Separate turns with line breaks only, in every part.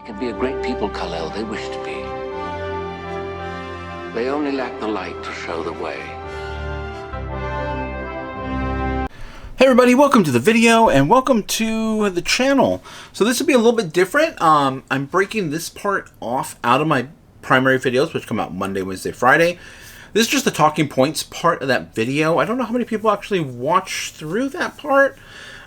can be a great people, Kal-El. They wish to be. They only lack the light to show the way.
Hey everybody, welcome to the video and welcome to the channel. So this will be a little bit different. I'm breaking this part off out of my primary videos, which come out Monday, Wednesday, Friday. This is just the talking points part of that video. I don't know how many people actually watch through that part.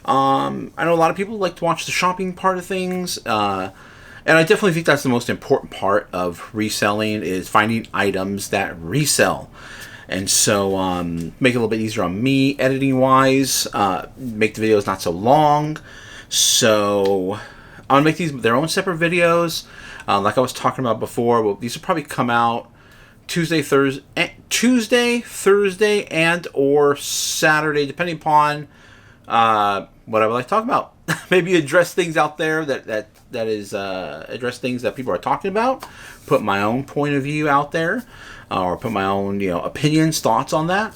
I know a lot of people like to watch the shopping part of things. And I definitely think that's the most important part of reselling, is finding items that resell. And so make it a little bit easier on me editing wise, make the videos not so long. So I'll make these their own separate videos. Like I was talking about before, well, these will probably come out Tuesday, Thursday, and or Saturday, depending upon what I would like to talk about. Maybe address things out there that is address things that people are talking about. Put my own point of view out there, or put my own opinions, thoughts on that,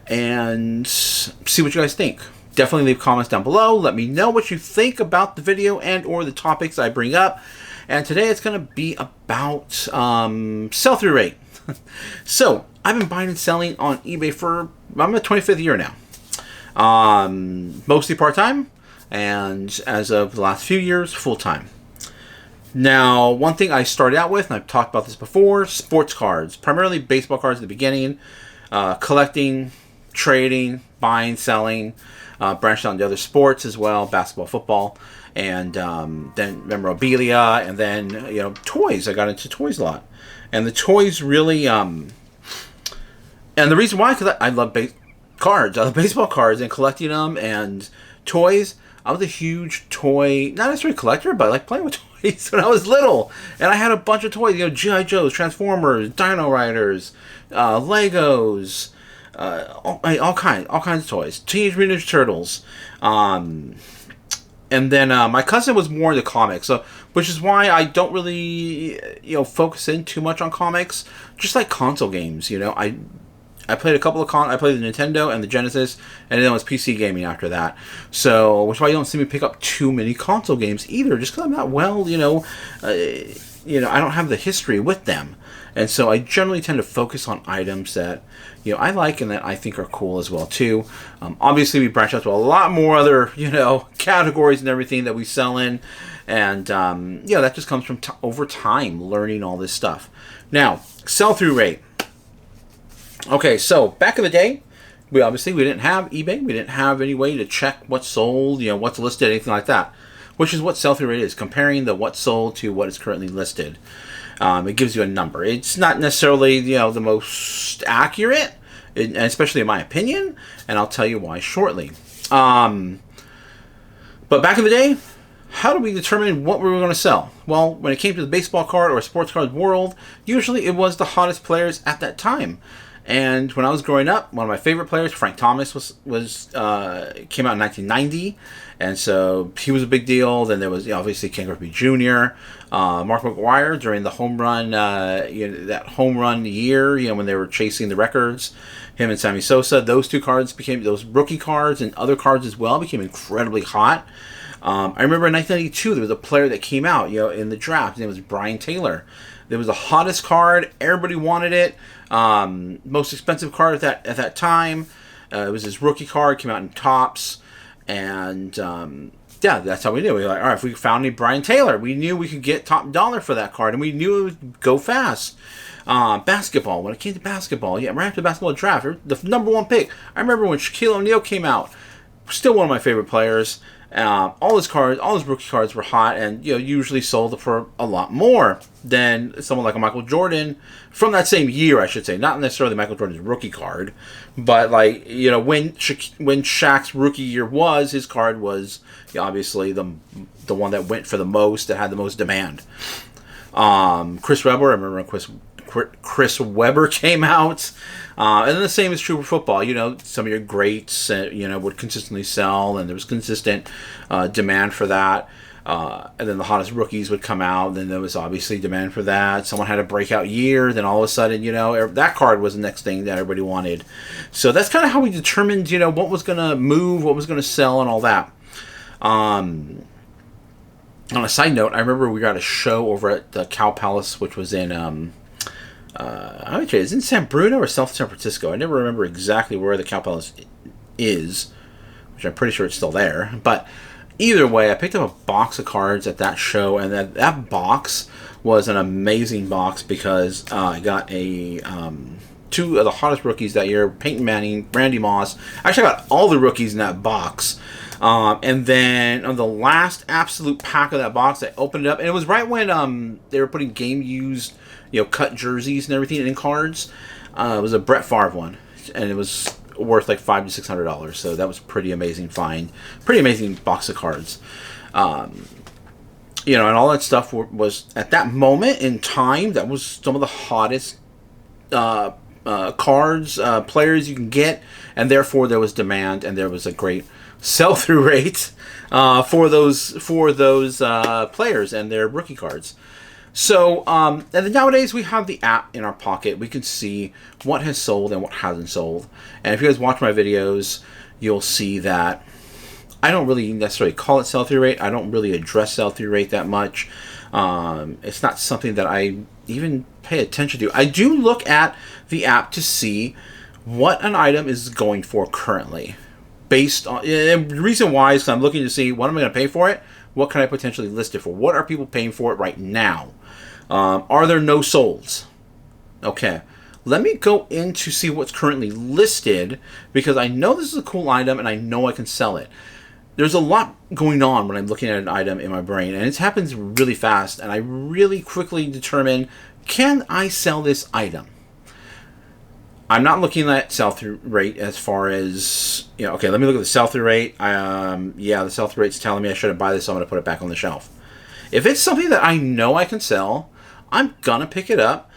and see what you guys think. Definitely leave comments down below. Let me know what you think about the video and or the topics I bring up. And today it's going to be about sell-through rate. So I've been buying and selling on eBay for I'm in the 25th year now. Mostly part-time, and as of the last few years, full-time. Now, one thing I started out with, and I've talked about this before, sports cards. Primarily baseball cards at the beginning. Collecting, trading, buying, selling. Branched out into other sports as well, basketball, football. And then memorabilia, and then, toys. I got into toys a lot. And the toys really, and the reason why, because I love cards. I love baseball cards and collecting them and toys. I was a huge toy, not necessarily collector, but I like playing with toys when I was little. And I had a bunch of toys, G.I. Joes, Transformers, Dino Riders, Legos, all kinds of toys. Teenage Mutant Ninja Turtles. And then my cousin was more into comics, so which is why I don't really focus in too much on comics. Just like console games, I played a couple of I played the Nintendo and the Genesis, and then it was PC gaming after that. So, which is why you don't see me pick up too many console games either, just because I'm not I don't have the history with them. And so I generally tend to focus on items that, I like and that I think are cool as well too. Obviously we branch out to a lot more other, categories and everything that we sell in. And, that just comes from over time, learning all this stuff. Now, sell-through rate. Okay, so back in the day, we didn't have eBay. We didn't have any way to check what's sold, what's listed, anything like that. Which is what sell-through rate is, comparing the what's sold to what is currently listed. It gives you a number. It's not necessarily, the most accurate, especially in my opinion, and I'll tell you why shortly. But back in the day, how do we determine what we were going to sell? Well, when it came to the baseball card or sports card world, usually it was the hottest players at that time. And when I was growing up, one of my favorite players, Frank Thomas, came out in 1990, and so he was a big deal. Then there was obviously Ken Griffey Jr., Mark McGwire during the home run, that home run year, when they were chasing the records. Him and Sammy Sosa, those two cards those rookie cards and other cards as well became incredibly hot. I remember in 1992 there was a player that came out, in the draft. His name was Brian Taylor. It was the hottest card. Everybody wanted it. Most expensive card at that time. It was his rookie card. Came out in Topps. And, that's how we knew. We were like, all right, if we found a Brian Taylor, we knew we could get top dollar for that card. And we knew it would go fast. Basketball. When it came to basketball, right after the basketball draft, the number one pick. I remember when Shaquille O'Neal came out. Still one of my favorite players. All his rookie cards were hot, and usually sold for a lot more than someone like a Michael Jordan from that same year, I should say. Not necessarily Michael Jordan's rookie card, but when Shaq's rookie year was, his card was obviously the one that went for the most, that had the most demand. Chris Webber, I remember when Chris Webber came out. And then the same is true for football. Some of your greats, would consistently sell, and there was consistent demand for that. And then the hottest rookies would come out, then there was obviously demand for that. Someone had a breakout year, then all of a sudden, that card was the next thing that everybody wanted. So that's kind of how we determined, what was going to move, what was going to sell, and all that. On a side note, I remember we got a show over at the Cow Palace, which was in I would say it's in San Bruno or South San Francisco. I never remember exactly where the Cow Palace is, which I'm pretty sure it's still there. But either way, I picked up a box of cards at that show, and that box was an amazing box because I got a two of the hottest rookies that year, Peyton Manning, Randy Moss. Actually, I got all the rookies in that box. And then on the last absolute pack of that box, I opened it up, and it was right when they were putting game used, cut jerseys and everything in cards. It was a Brett Favre one, and it was worth like $500 to $600. So that was a pretty amazing find, pretty amazing box of cards. And all that stuff was at that moment in time. That was some of the hottest cards, players you can get, and therefore there was demand, and there was a great sell-through rate for those players and their rookie cards. So, and then nowadays we have the app in our pocket. We can see what has sold and what hasn't sold. And if you guys watch my videos, you'll see that I don't really necessarily call it sell-through rate. I don't really address sell-through rate that much. It's not something that I even pay attention to. I do look at the app to see what an item is going for currently. Based on, and the reason why is because I'm looking to see what am I going to pay for it? What can I potentially list it for? What are people paying for it right now? Are there no solds? Okay, let me go in to see what's currently listed, because I know this is a cool item and I know I can sell it. There's a lot going on when I'm looking at an item in my brain, and it happens really fast, and I really quickly determine, can I sell this item? I'm not looking at sell-through rate as far as, okay, let me look at the sell-through rate. The sell-through rate's telling me I shouldn't buy this, so I'm going to put it back on the shelf. If it's something that I know I can sell, I'm going to pick it up,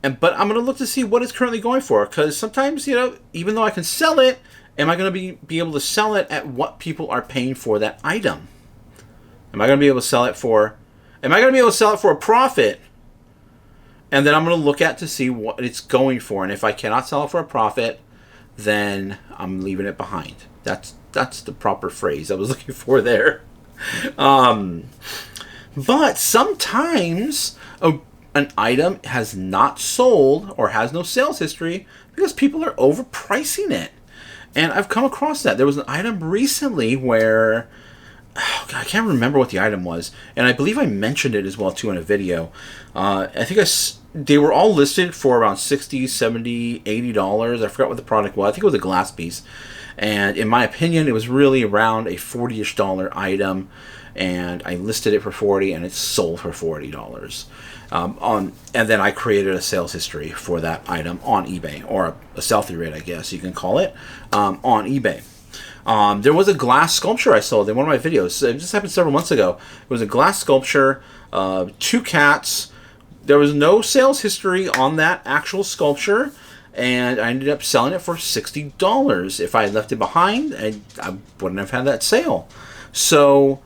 but I'm going to look to see what it's currently going for, because sometimes, even though I can sell it, am I going to be able to sell it at what people are paying for that item? Am I going to be able to sell it for a profit? And then I'm going to look at to see what it's going for. And if I cannot sell it for a profit, then I'm leaving it behind. That's the proper phrase I was looking for there. But sometimes an item has not sold or has no sales history because people are overpricing it. And I've come across that. There was an item recently where, I can't remember what the item was, and I believe I mentioned it as well too in a video. I think they were all listed for around $60, $70, $80. I forgot what the product was. I think it was a glass piece, and in my opinion, it was really around a $40-ish item, and I listed it for $40, and it sold for $40. And then I created a sales history for that item on eBay, or a sell-through rate, I guess you can call it, on eBay. There was a glass sculpture I sold in one of my videos. It just happened several months ago. It was a glass sculpture, 2 cats. There was no sales history on that actual sculpture, and I ended up selling it for $60. If I had left it behind, I wouldn't have had that sale. So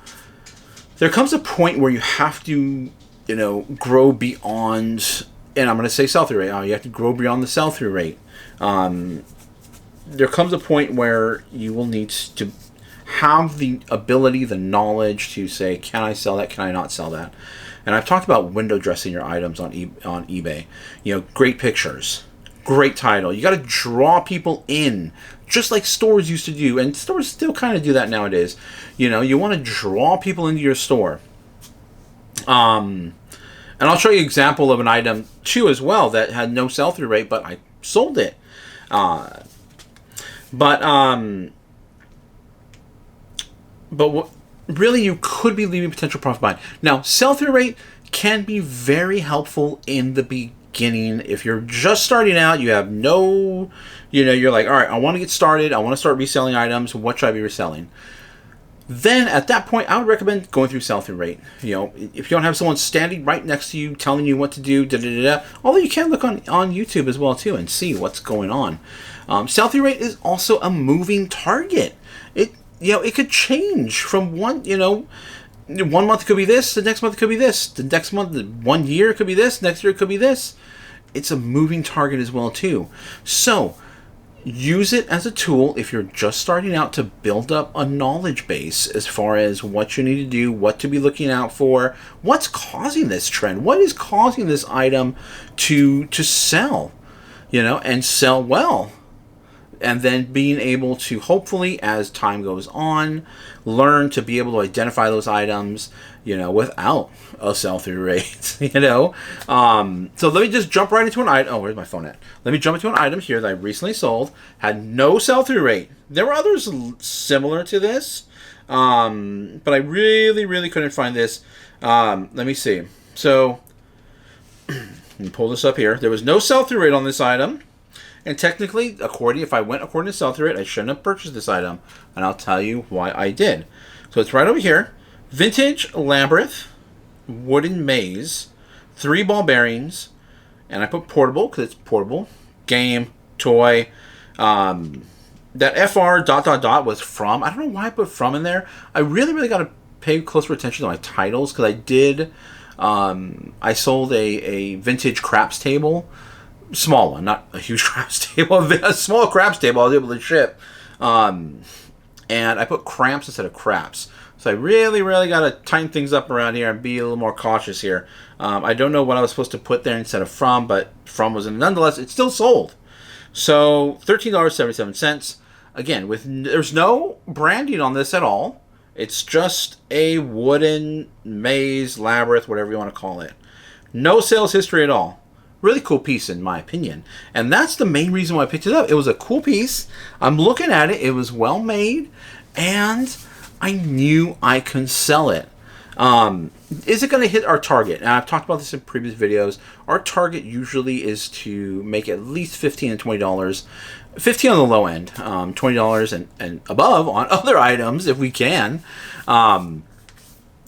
there comes a point where you have to, grow beyond, and I'm going to say sell-through rate. You have to grow beyond the sell-through rate. There comes a point where you will need to have the ability, the knowledge to say, can I sell that? Can I not sell that? And I've talked about window dressing your items on eBay. Great pictures, great title. You got to draw people in, just like stores used to do, and stores still kind of do that nowadays. You want to draw people into your store. And I'll show you an example of an item too as well that had no sell-through rate, but I sold it. But what really you could be leaving potential profit behind. Now, sell-through rate can be very helpful in the beginning. If you're just starting out, you have no, you're like, all right, I want to get started. I want to start reselling items. What should I be reselling? Then at that point, I would recommend going through sell-through rate. If you don't have someone standing right next to you telling you what to do, although you can look on YouTube as well too and see what's going on. Sell-through rate is also a moving target. It could change from one month it could be this, the next month it could be this, the next month, 1 year it could be this, next year it could be this. It's a moving target as well too. So use it as a tool if you're just starting out to build up a knowledge base as far as what you need to do, what to be looking out for, what's causing this trend, what is causing this item to sell, and sell well. And then being able to, hopefully, as time goes on, learn to be able to identify those items, without a sell-through rate, So let me just jump right into an item. Oh, where's my phone at? Let me jump into an item here that I recently sold. Had no sell-through rate. There were others similar to this, but I really, really couldn't find this. Let me see. So, let me pull this up here. There was no sell-through rate on this item. And technically, if I went according to sell-through rate, I shouldn't have purchased this item. And I'll tell you why I did. So it's right over here. Vintage Labyrinth, wooden maze, 3 ball bearings, and I put portable because it's portable. Game, toy. That FR ... was from. I don't know why I put from in there. I really, really got to pay closer attention to my titles because I did. I sold a vintage craps table. Small one, not a huge craps table. A small craps table I was able to ship. And I put cramps instead of craps. So I really, really got to tighten things up around here and be a little more cautious here. I don't know what I was supposed to put there instead of from, but from was nonetheless, it still sold. So $13.77. Again, there's no branding on this at all. It's just a wooden maze, labyrinth, whatever you want to call it. No sales history at all. Really cool piece in my opinion. And that's the main reason why I picked it up. It was a cool piece. I'm looking at it. It was well made. And I knew I could sell it. Is it going to hit our target? And I've talked about this in previous videos. Our target usually is to make at least $15 and $20. $15 on the low end. $20 and above on other items if we can. But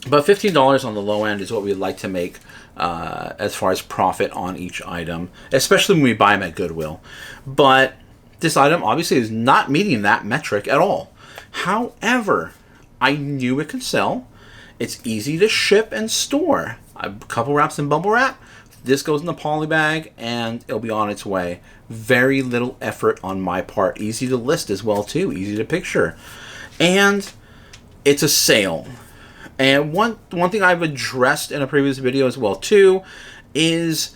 $15 on the low end is what we'd like to make. As far as profit on each item, especially when we buy them at Goodwill. But this item obviously is not meeting that metric at all. However, I knew it could sell. It's easy to ship and store. A couple wraps in bubble wrap. This goes in the poly bag and it'll be on its way. Very little effort on my part. Easy to list as well too. Easy to picture. And it's a sale. And one thing I've addressed in a previous video as well too is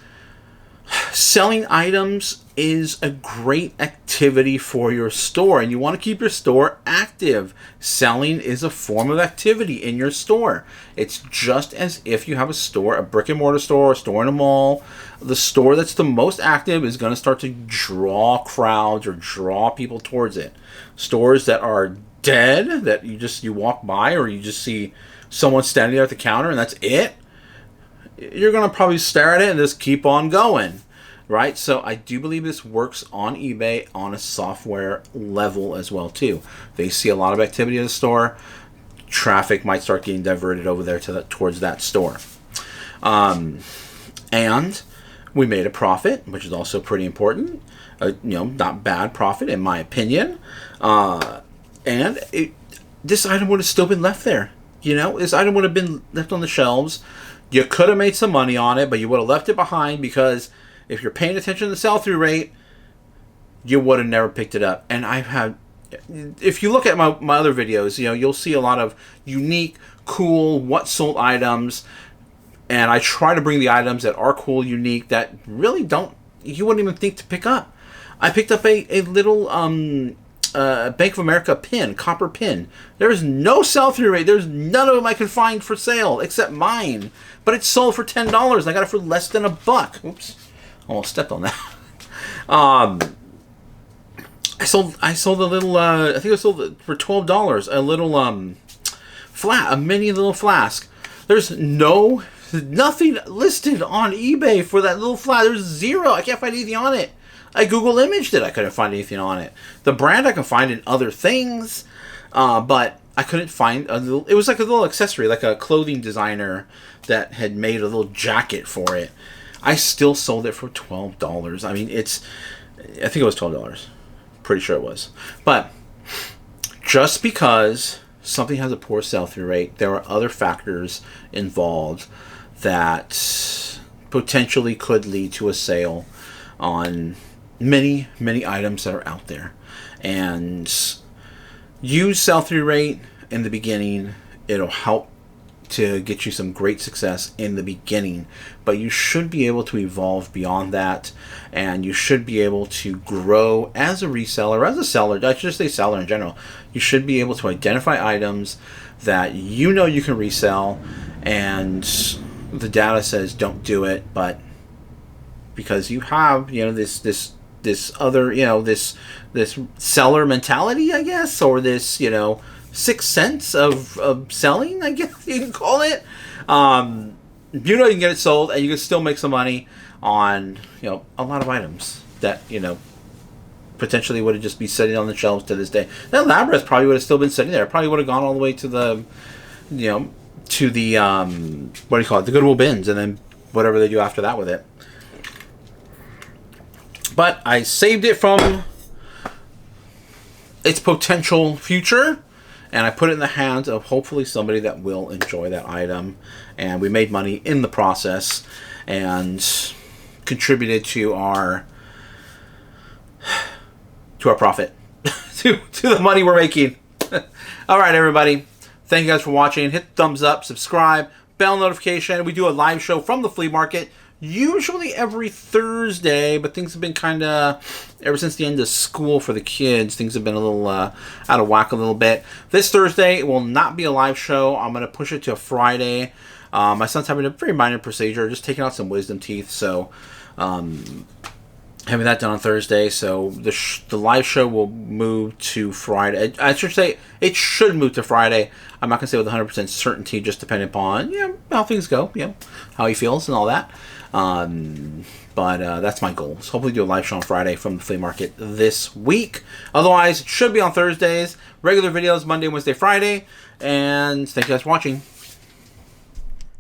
selling items is a great activity for your store, and you want to keep your store active. Selling is a form of activity in your store. It's just as if you have a store, a brick and mortar store, a store in a mall. The store that's the most active is going to start to draw crowds or draw people towards it. Stores that are dead, that you walk by or you just see someone standing there at the counter and that's it, you're going to probably stare at it and just keep on going, right? So I do believe this works on eBay on a software level as well too. They see a lot of activity in the store, traffic might start getting diverted over there towards that store. And we made a profit, which is also pretty important. Not bad profit in my opinion. And this item would have still been left there. This item would have been left on the shelves. You could have made some money on it, but you would have left it behind because if you're paying attention to the sell-through rate, you would have never picked it up. And if you look at my other videos, you'll see a lot of unique, cool, what sold items. And I try to bring the items that are cool, unique, that really you wouldn't even think to pick up. I picked up a little Bank of America pin, copper pin. There's no sell-through rate. There's none of them I can find for sale except mine. But it's sold for $10. I got it for less than $1. Oops, almost stepped on that. I sold a little. I think I sold it for $12. A little a mini little flask. There's nothing listed on eBay for that little flask. There's zero. I can't find anything on it. I Google imaged it. I couldn't find anything on it. The brand I can find in other things, but I couldn't find it was like a little accessory, like a clothing designer that had made a little jacket for it. I still sold it for $12. I mean, I think it was $12. Pretty sure it was. But just because something has a poor sell-through rate, there are other factors involved that potentially could lead to a sale on many items that are out there, and use sell-through rate in the beginning. It'll help to get you some great success in the beginning, but you should be able to evolve beyond that, and you should be able to grow as a reseller, as a seller. I should just say seller in general. You should be able to identify items that you know you can resell, and the data says don't do it, but because you have, you know, this other, you know, this seller mentality, I guess, or this, you know, sixth sense of selling, I guess you can call it. You know, you can get it sold, and you can still make some money on, you know, a lot of items that, you know, potentially would have just be sitting on the shelves to this day. That Labrador probably would have still been sitting there. It probably would have gone all the way to the, you know, to the what do you call it, the Goodwill bins, and then whatever they do after that with it. But I saved it from its potential future, and I put it in the hands of hopefully somebody that will enjoy that item. And we made money in the process and contributed to our profit, to the money we're making. All right, everybody. Thank you guys for watching. Hit the thumbs up, subscribe, bell notification. We do a live show from the flea market, usually every Thursday, but things have been kind of, ever since the end of school for the kids, things have been a little out of whack a little bit. This Thursday, it will not be a live show. I'm going to push it to a Friday. My son's having a very minor procedure, just taking out some wisdom teeth, so having that done on Thursday. So the live show will move to Friday. I should say it should move to Friday. I'm not going to say with 100% certainty, just depending upon, you know, how things go, you know, how he feels and all that. But that's my goal. So hopefully do a live show on Friday from the flea market this week. Otherwise, it should be on Thursdays. Regular videos Monday, Wednesday, Friday. And thank you guys for watching.